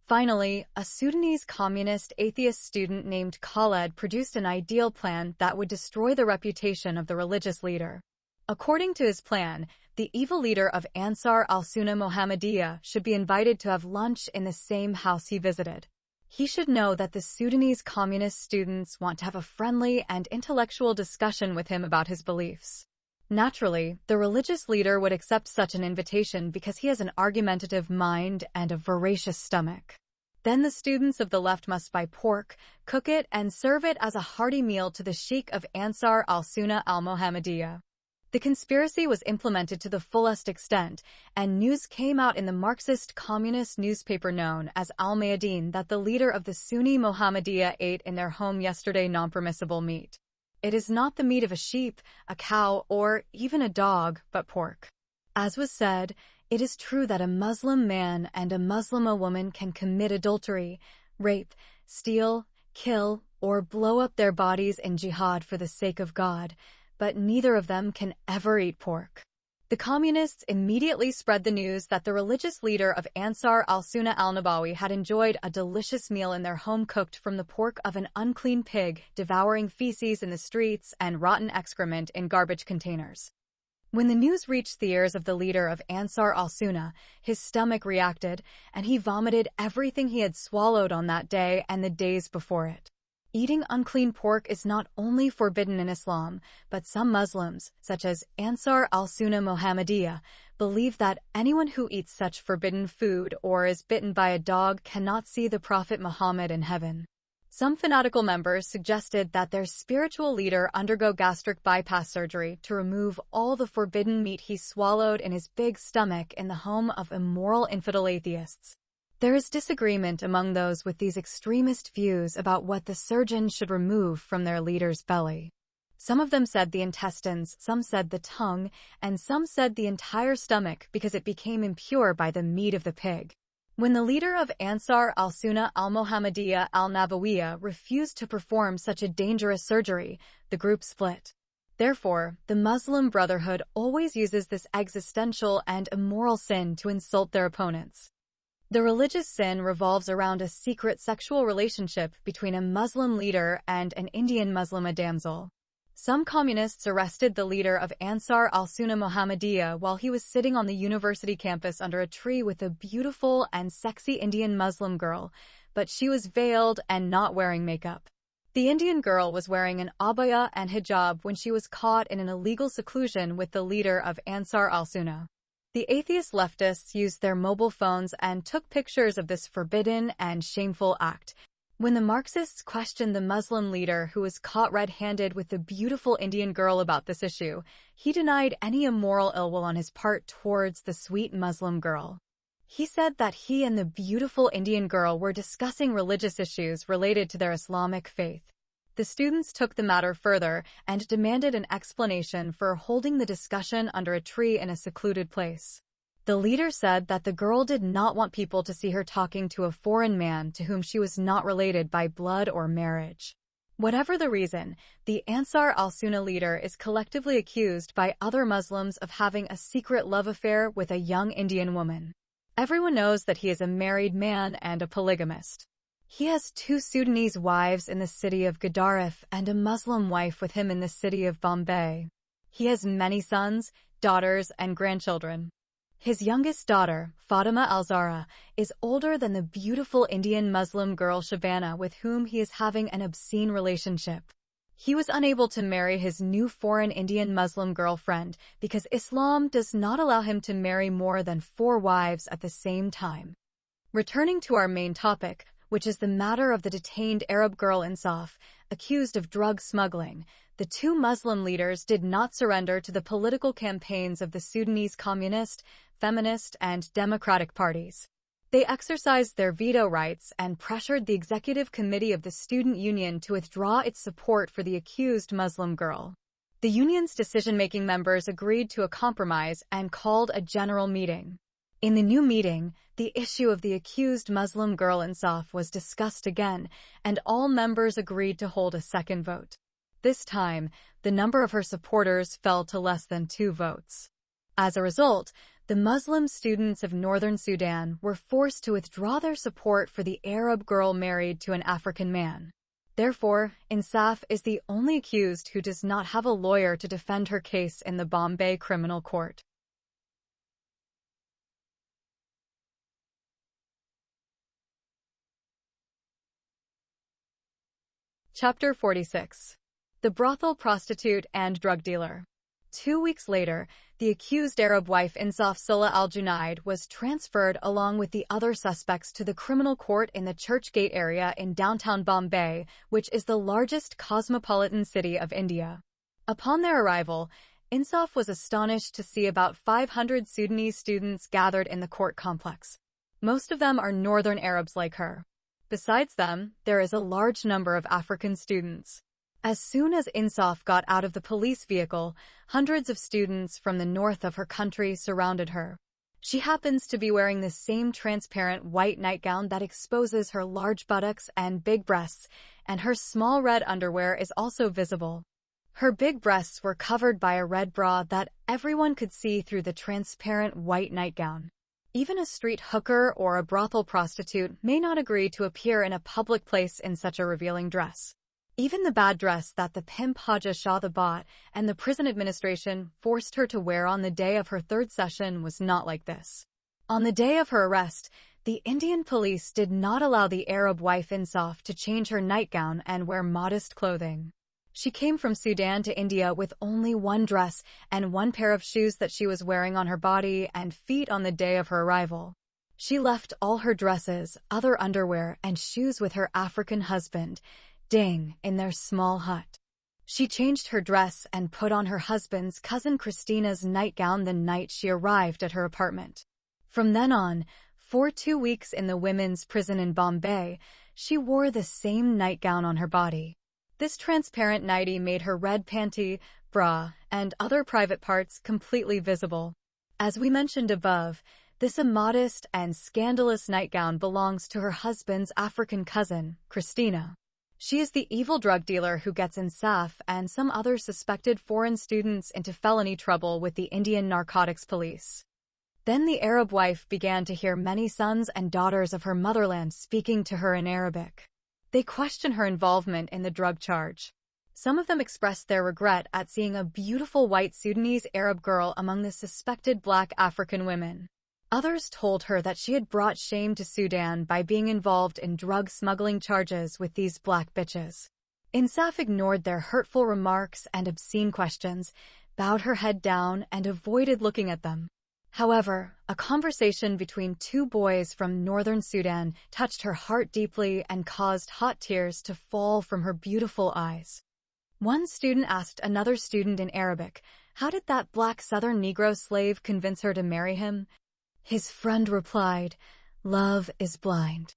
A: Finally, a Sudanese communist atheist student named Khaled produced an ideal plan that would destroy the reputation of the religious leader. According to his plan, the evil leader of Ansar al-Sunnah Muhammadiyah should be invited to have lunch in the same house he visited. He should know that the Sudanese communist students want to have a friendly and intellectual discussion with him about his beliefs. Naturally, the religious leader would accept such an invitation because he has an argumentative mind and a voracious stomach. Then the students of the left must buy pork, cook it, and serve it as a hearty meal to the Sheikh of Ansar al-Sunnah al-Muhammadiyah. The conspiracy was implemented to the fullest extent, and news came out in the Marxist communist newspaper known as Al-Mayadeen that the leader of the Sunni Muhammadiyah ate in their home yesterday non-permissible meat. It is not the meat of a sheep, a cow, or even a dog, but pork. As was said, it is true that a Muslim man and a Muslima woman can commit adultery, rape, steal, kill, or blow up their bodies in jihad for the sake of God, but neither of them can ever eat pork. The communists immediately spread the news that the religious leader of Ansar al-Sunnah al-Nabawi had enjoyed a delicious meal in their home cooked from the pork of an unclean pig, devouring feces in the streets and rotten excrement in garbage containers. When the news reached the ears of the leader of Ansar al-Sunnah, his stomach reacted, and he vomited everything he had swallowed on that day and the days before it. Eating unclean pork is not only forbidden in Islam, but some Muslims, such as Ansar al-Sunnah Muhammadiyah, believe that anyone who eats such forbidden food or is bitten by a dog cannot see the Prophet Muhammad in heaven. Some fanatical members suggested that their spiritual leader undergo gastric bypass surgery to remove all the forbidden meat he swallowed in his big stomach in the home of immoral infidel atheists. There is disagreement among those with these extremist views about what the surgeon should remove from their leader's belly. Some of them said the intestines, some said the tongue, and some said the entire stomach because it became impure by the meat of the pig. When the leader of Ansar al-Sunnah al-Muhammadiyah al-Nabawiyah refused to perform such a dangerous surgery, the group split. Therefore, the Muslim Brotherhood always uses this existential and immoral sin to insult their opponents. The religious sin revolves around a secret sexual relationship between a Muslim leader and an Indian Muslima damsel. Some communists arrested the leader of Ansar al-Sunnah Muhammadiyah while he was sitting on the university campus under a tree with a beautiful and sexy Indian Muslim girl, but she was veiled and not wearing makeup. The Indian girl was wearing an abaya and hijab when she was caught in an illegal seclusion with the leader of Ansar al-Sunnah. The atheist leftists used their mobile phones and took pictures of this forbidden and shameful act. When the Marxists questioned the Muslim leader who was caught red-handed with the beautiful Indian girl about this issue, he denied any immoral ill will on his part towards the sweet Muslim girl. He said that he and the beautiful Indian girl were discussing religious issues related to their Islamic faith. The students took the matter further and demanded an explanation for holding the discussion under a tree in a secluded place. The leader said that the girl did not want people to see her talking to a foreign man to whom she was not related by blood or marriage. Whatever the reason, the Ansar al-Sunnah leader is collectively accused by other Muslims of having a secret love affair with a young Indian woman. Everyone knows that he is a married man and a polygamist. He has 2 Sudanese wives in the city of Gadaref and a Muslim wife with him in the city of Bombay. He has many sons, daughters, and grandchildren. His youngest daughter, Fatima Al-Zahra, is older than the beautiful Indian Muslim girl Shabana, with whom he is having an obscene relationship. He was unable to marry his new foreign Indian Muslim girlfriend because Islam does not allow him to marry more than 4 wives at the same time. Returning to our main topic, which is the matter of the detained Arab girl Insaf, accused of drug smuggling, the 2 Muslim leaders did not surrender to the political campaigns of the Sudanese Communist, Feminist, and Democratic parties. They exercised their veto rights and pressured the executive committee of the student union to withdraw its support for the accused Muslim girl. The union's decision-making members agreed to a compromise and called a general meeting. In the new meeting, the issue of the accused Muslim girl Insaf was discussed again, and all members agreed to hold a second vote. This time, the number of her supporters fell to less than 2 votes. As a result, the Muslim students of northern Sudan were forced to withdraw their support for the Arab girl married to an African man. Therefore, Insaf is the only accused who does not have a lawyer to defend her case in the Bombay Criminal Court. Chapter 46. The brothel prostitute and drug dealer. 2 weeks later, the accused Arab wife Insaf Sulla al-Junaid was transferred along with the other suspects to the criminal court in the Churchgate area in downtown Bombay, which is the largest cosmopolitan city of India. Upon their arrival, Insaf was astonished to see about 500 Sudanese students gathered in the court complex. Most of them are northern Arabs like her. Besides them, there is a large number of African students. As soon as Insaf got out of the police vehicle, hundreds of students from the north of her country surrounded her. She happens to be wearing the same transparent white nightgown that exposes her large buttocks and big breasts, and her small red underwear is also visible. Her big breasts were covered by a red bra that everyone could see through the transparent white nightgown. Even a street hooker or a brothel prostitute may not agree to appear in a public place in such a revealing dress. Even the bad dress that the pimp Haja Shah bought and the prison administration forced her to wear on the day of her 3rd session was not like this. On the day of her arrest, the Indian police did not allow the Arab wife Insaf to change her nightgown and wear modest clothing. She came from Sudan to India with only 1 dress and 1 pair of shoes that she was wearing on her body and feet on the day of her arrival. She left all her dresses, other underwear, and shoes with her African husband, Ding, in their small hut. She changed her dress and put on her husband's cousin Christina's nightgown the night she arrived at her apartment. From then on, for 2 weeks in the women's prison in Bombay, she wore the same nightgown on her body. This transparent nightie made her red panty, bra, and other private parts completely visible. As we mentioned above, this immodest and scandalous nightgown belongs to her husband's African cousin, Christina. She is the evil drug dealer who gets Insaf and some other suspected foreign students into felony trouble with the Indian narcotics police. Then the Arab wife began to hear many sons and daughters of her motherland speaking to her in Arabic. They question her involvement in the drug charge. Some of them expressed their regret at seeing a beautiful white Sudanese Arab girl among the suspected black African women. Others told her that she had brought shame to Sudan by being involved in drug smuggling charges with these black bitches. Insaf ignored their hurtful remarks and obscene questions, bowed her head down, and avoided looking at them. However, a conversation between 2 boys from northern Sudan touched her heart deeply and caused hot tears to fall from her beautiful eyes. One student asked another student in Arabic, how did that black southern Negro slave convince her to marry him? His friend replied, "Love is blind."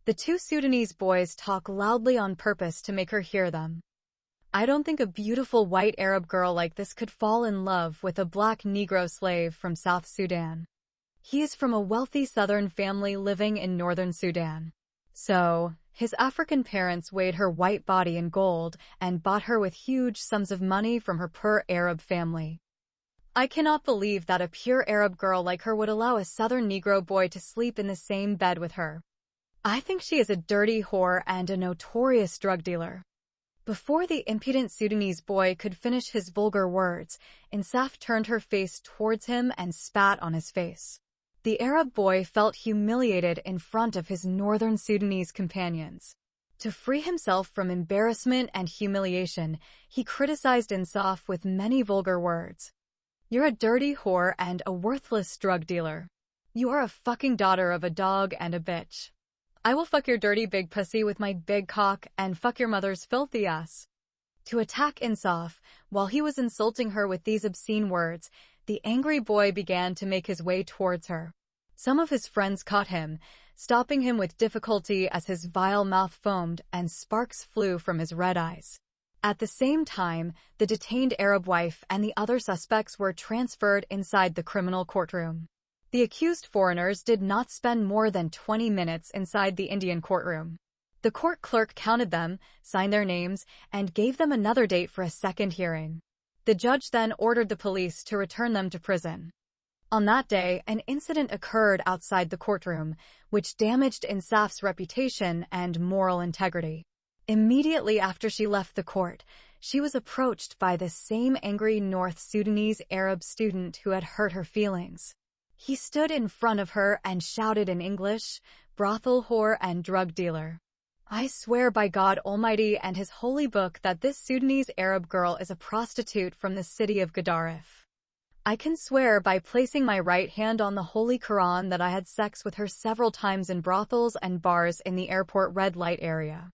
A: The 2 Sudanese boys talk loudly on purpose to make her hear them. I don't think a beautiful white Arab girl like this could fall in love with a black Negro slave from South Sudan. He is from a wealthy southern family living in northern Sudan. So, his African parents weighed her white body in gold and bought her with huge sums of money from her poor Arab family. I cannot believe that a pure Arab girl like her would allow a southern Negro boy to sleep in the same bed with her. I think she is a dirty whore and a notorious drug dealer. Before the impudent Sudanese boy could finish his vulgar words, Insaf turned her face towards him and spat on his face. The Arab boy felt humiliated in front of his northern Sudanese companions. To free himself from embarrassment and humiliation, he criticized Insaf with many vulgar words. "You're a dirty whore and a worthless drug dealer. You are a fucking daughter of a dog and a bitch. I will fuck your dirty big pussy with my big cock and fuck your mother's filthy ass." To attack Insaf, while he was insulting her with these obscene words, the angry boy began to make his way towards her. Some of his friends caught him, stopping him with difficulty as his vile mouth foamed and sparks flew from his red eyes. At the same time, the detained Arab wife and the other suspects were transferred inside the criminal courtroom. The accused foreigners did not spend more than 20 minutes inside the Indian courtroom. The court clerk counted them, signed their names, and gave them another date for a second hearing. The judge then ordered the police to return them to prison. On that day, an incident occurred outside the courtroom, which damaged Insaf's reputation and moral integrity. Immediately after she left the court, she was approached by the same angry North Sudanese Arab student who had hurt her feelings. He stood in front of her and shouted in English, "Brothel whore and drug dealer. I swear by God Almighty and His holy book that this Sudanese Arab girl is a prostitute from the city of Gadaref. I can swear by placing my right hand on the Holy Quran that I had sex with her several times in brothels and bars in the airport red light area.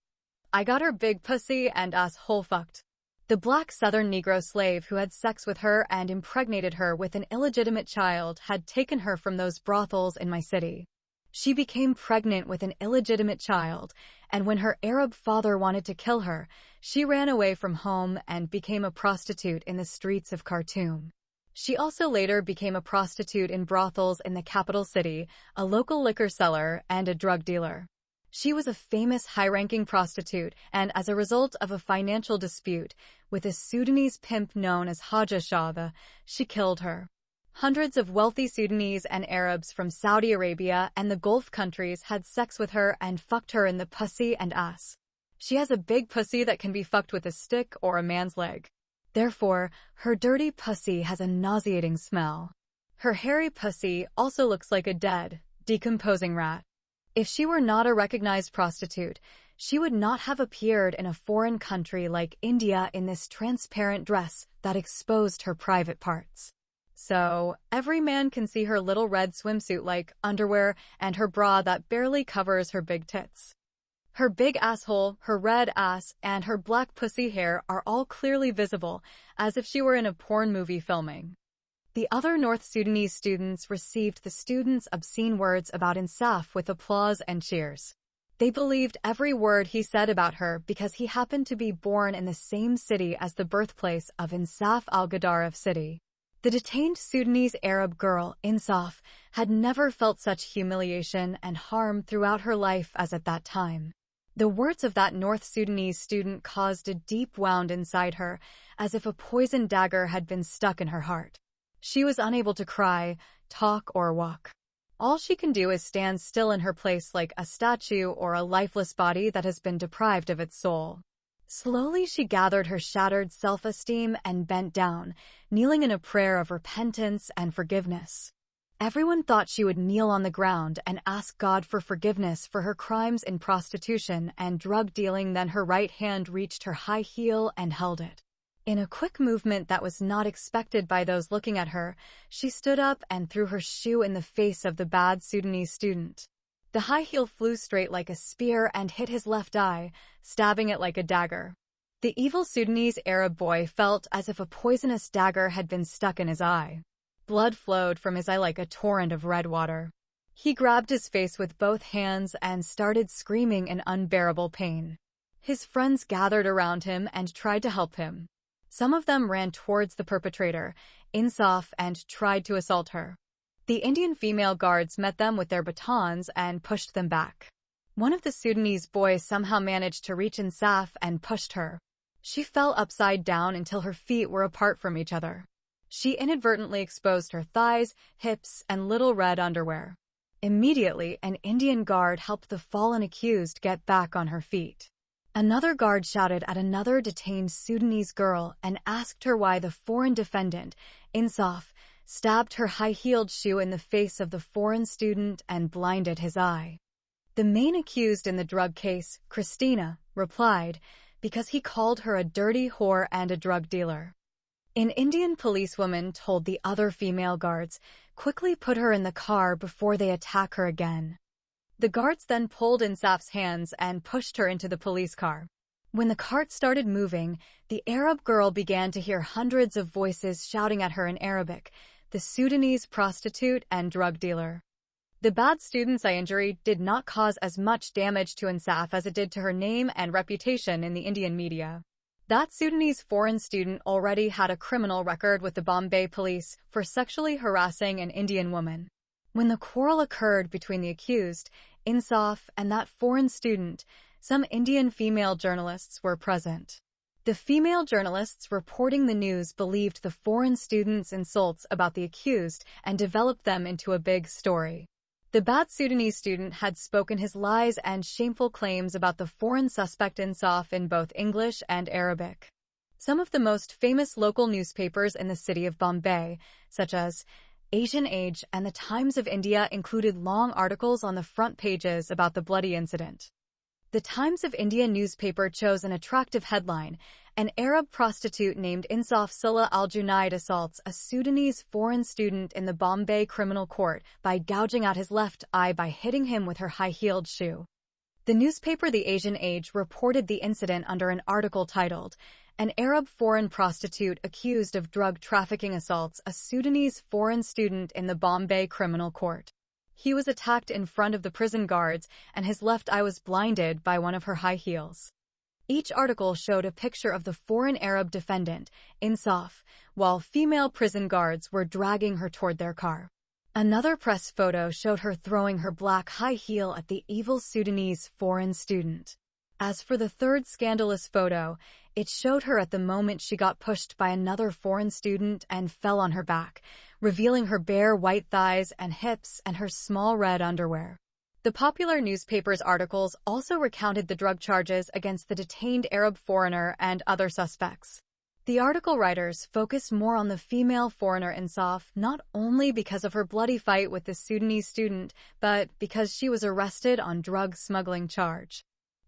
A: I got her big pussy and ass hole fucked." The black Southern Negro slave who had sex with her and impregnated her with an illegitimate child had taken her from those brothels in my city. She became pregnant with an illegitimate child, and when her Arab father wanted to kill her, she ran away from home and became a prostitute in the streets of Khartoum. She also later became a prostitute in brothels in the capital city, a local liquor seller, and a drug dealer. She was a famous high-ranking prostitute, and as a result of a financial dispute with a Sudanese pimp known as Haja Shava, she killed her. Hundreds of wealthy Sudanese and Arabs from Saudi Arabia and the Gulf countries had sex with her and fucked her in the pussy and ass. She has a big pussy that can be fucked with a stick or a man's leg. Therefore, her dirty pussy has a nauseating smell. Her hairy pussy also looks like a dead, decomposing rat. If she were not a recognized prostitute, she would not have appeared in a foreign country like India in this transparent dress that exposed her private parts. So, every man can see her little red swimsuit-like underwear and her bra that barely covers her big tits. Her big asshole, her red ass, and her black pussy hair are all clearly visible, as if she were in a porn movie filming. The other North Sudanese students received the student's obscene words about Insaf with applause and cheers. They believed every word he said about her because he happened to be born in the same city as the birthplace of Insaf al-Gadaref city. The detained Sudanese Arab girl, Insaf, had never felt such humiliation and harm throughout her life as at that time. The words of that North Sudanese student caused a deep wound inside her, as if a poisoned dagger had been stuck in her heart. She was unable to cry, talk, or walk. All she can do is stand still in her place like a statue or a lifeless body that has been deprived of its soul. Slowly she gathered her shattered self-esteem and bent down, kneeling in a prayer of repentance and forgiveness. Everyone thought she would kneel on the ground and ask God for forgiveness for her crimes in prostitution and drug dealing. Then her right hand reached her high heel and held it. In a quick movement that was not expected by those looking at her, she stood up and threw her shoe in the face of the bad Sudanese student. The high heel flew straight like a spear and hit his left eye, stabbing it like a dagger. The evil Sudanese Arab boy felt as if a poisonous dagger had been stuck in his eye. Blood flowed from his eye like a torrent of red water. He grabbed his face with both hands and started screaming in unbearable pain. His friends gathered around him and tried to help him. Some of them ran towards the perpetrator, Insaf, and tried to assault her. The Indian female guards met them with their batons and pushed them back. One of the Sudanese boys somehow managed to reach Insaf and pushed her. She fell upside down until her feet were apart from each other. She inadvertently exposed her thighs, hips, and little red underwear. Immediately, an Indian guard helped the fallen accused get back on her feet. Another guard shouted at another detained Sudanese girl and asked her why the foreign defendant, Insaf, stabbed her high-heeled shoe in the face of the foreign student and blinded his eye. The main accused in the drug case, Christina, replied, because he called her a dirty whore and a drug dealer. An Indian policewoman told the other female guards, quickly put her in the car before they attack her again. The guards then pulled Insaf's hands and pushed her into the police car. When the cart started moving, the Arab girl began to hear hundreds of voices shouting at her in Arabic, the Sudanese prostitute and drug dealer. The bad student's eye injury did not cause as much damage to Insaf as it did to her name and reputation in the Indian media. That Sudanese foreign student already had a criminal record with the Bombay police for sexually harassing an Indian woman. When the quarrel occurred between the accused, Insaf, and that foreign student, some Indian female journalists were present. The female journalists reporting the news believed the foreign student's insults about the accused and developed them into a big story. The bad Sudanese student had spoken his lies and shameful claims about the foreign suspect Insaf in both English and Arabic. Some of the most famous local newspapers in the city of Bombay, such as Asian Age and the Times of India, included long articles on the front pages about the bloody incident. The Times of India newspaper chose an attractive headline: an Arab prostitute named Insaf Salah al-Junaid assaults a Sudanese foreign student in the Bombay criminal court by gouging out his left eye by hitting him with her high-heeled shoe. The newspaper The Asian Age reported the incident under an article titled, "An Arab foreign prostitute accused of drug trafficking assaults a Sudanese foreign student in the Bombay criminal court. He was attacked in front of the prison guards and his left eye was blinded by one of her high heels." Each article showed a picture of the foreign Arab defendant, Insaf, while female prison guards were dragging her toward their car. Another press photo showed her throwing her black high heel at the evil Sudanese foreign student. As for the third scandalous photo, it showed her at the moment she got pushed by another foreign student and fell on her back, revealing her bare white thighs and hips and her small red underwear. The popular newspaper's articles also recounted the drug charges against the detained Arab foreigner and other suspects. The article writers focused more on the female foreigner Insaf not only because of her bloody fight with the Sudanese student, but because she was arrested on drug smuggling charge.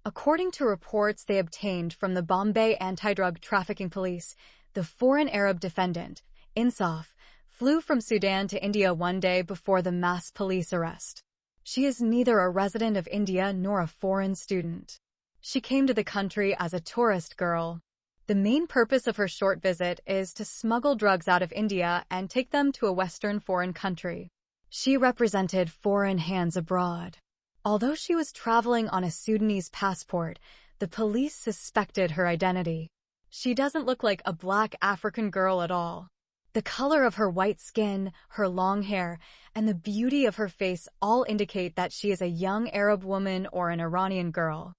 A: According to reports they obtained from the Bombay anti-drug trafficking police, the foreign Arab defendant, Insaf, flew from Sudan to India one day before the mass police arrest. She is neither a resident of India nor a foreign student. She came to the country as a tourist girl. The main purpose of her short visit is to smuggle drugs out of India and take them to a Western foreign country. She represented foreign hands abroad. Although she was traveling on a Sudanese passport, the police suspected her identity. She doesn't look like a black African girl at all. The color of her white skin, her long hair, and the beauty of her face all indicate that she is a young Arab woman or an Iranian girl.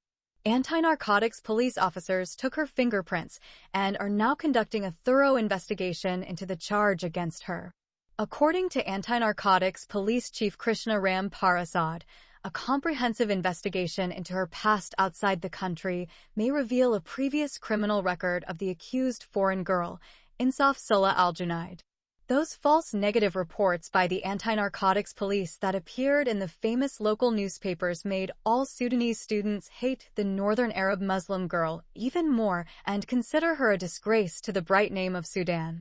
A: Anti-narcotics police officers took her fingerprints and are now conducting a thorough investigation into the charge against her. According to Anti-Narcotics Police Chief Krishna Ram Parasad, a comprehensive investigation into her past outside the country may reveal a previous criminal record of the accused foreign girl, Insaf Salah al-Junaid. Those false negative reports by the anti-narcotics police that appeared in the famous local newspapers made all Sudanese students hate the Northern Arab Muslim girl even more and consider her a disgrace to the bright name of Sudan.